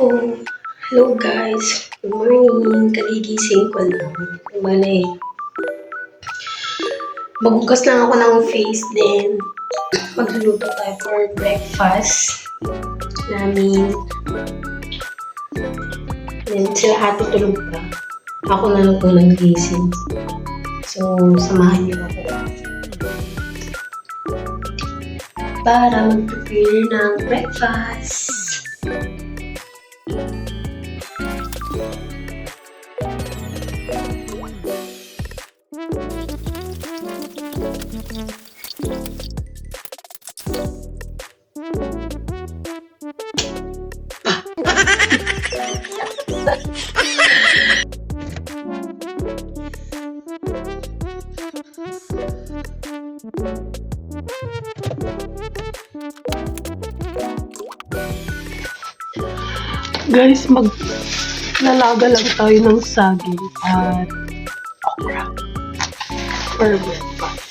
Oh, hello guys. Good morning. Kaligising ko lang. Bale, magugas lang ako ng face din. Magluluto tayo for breakfast namin. Then, sila ate tulog pa. Ako na lang po nagising. So, samahan niyo ako. Para mag-prepare ng breakfast. Guys, maglalaga lang tayo ng saging at okra for breakfast.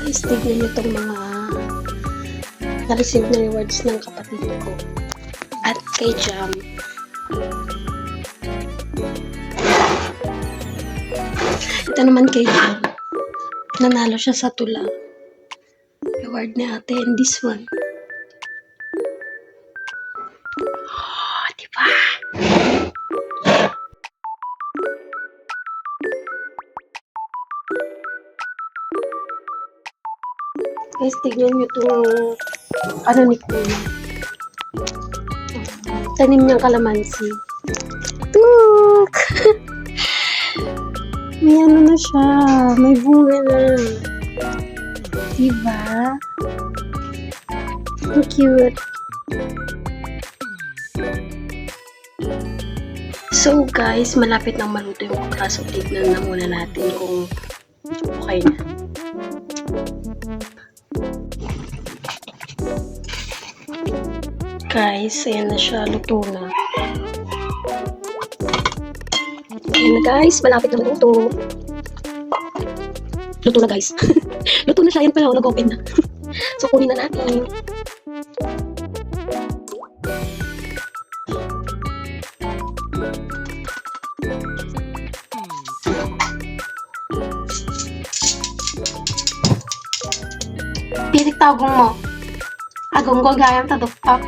Guys, tignan niyo itong mga na-receive na rewards ng kapatid ko at kay Jam. Ito naman kay Jam. Nanalo siya sa tula. Reward ni ate and this one. Oh, diba? Guys, tignan nyo itong ano ni Kuya. Tanim niyang kalamansi. Tuk! May ano na siya. May bunga na. Diba? Ang cute. So guys, malapit nang maluto yung okra. So tignan na muna natin kung okay na. Guys, ayan na siya, luto na. Ayan na guys, malapit na luto. Luto na guys. Luto na siya, yan pala, nag-open na. So, kunin na natin. Pitik tagong mo. Agong ko gayang taduktak.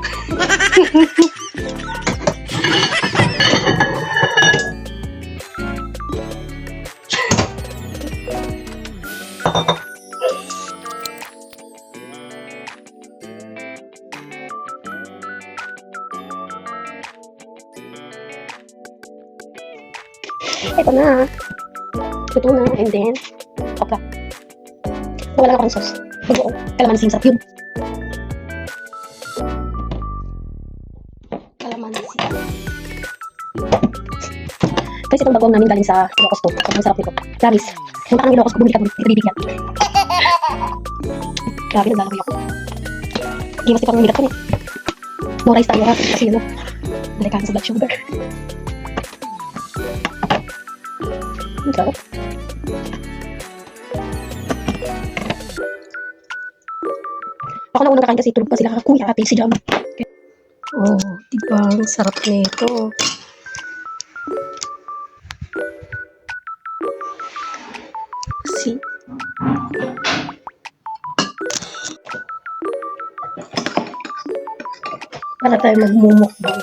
Ito na. Ito na. And then, okra. Wala lang akong sauce. Bugo. Kalamansi. Sarap yun. Kalamansi. Guys, itong bagong namin galing sa Ilocos to. Ang sarap nito. Promise. Kung parang Ilocos ko, bumili ka dun. Bibigyan. Grabe, naglalaway ako. Iwas ito pang migat ko niya. No rice tayo ha. Kasi ano, balikan sa blood sugar. Ang sarap. Ako na unang kakain kasi tulog pa sila Kuya ate si Jam. Oh, diba? Ang sarap nito. See? Para tayo magmumukbang.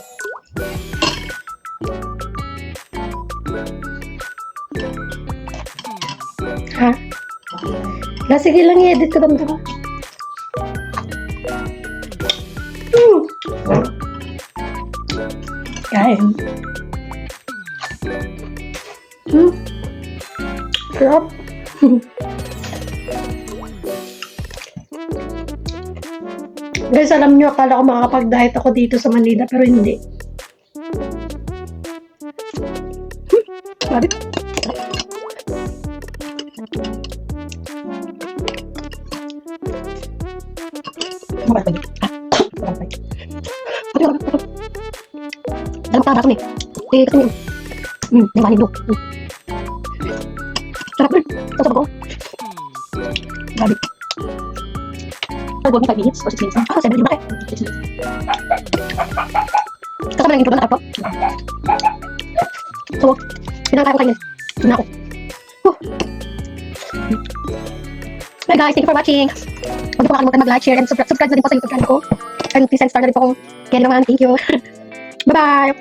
Ha? Sige lang i-edit ko lang, diba? Kain. Sarap. Guys, alam nyo, akala ko makakapag-diet ako dito sa Manila, pero hindi. Grabe. Dalam parah nih. Kesini. Yang manis tuh. Sarap deh. Sosok ako. Grabe. I'll go 5 minutes or 6 minutes. Ah, 7 minutes. Kasama lang yung intro na ako. So, pinakakaya ko kayo. Yun na ako. Bye guys, thank you for watching. Huwag niyo po makalimutan mag-like, share, and subscribe na din po sa YouTube channel ko. And please send star na din po kung kaya naman. Thank you. Bye-bye!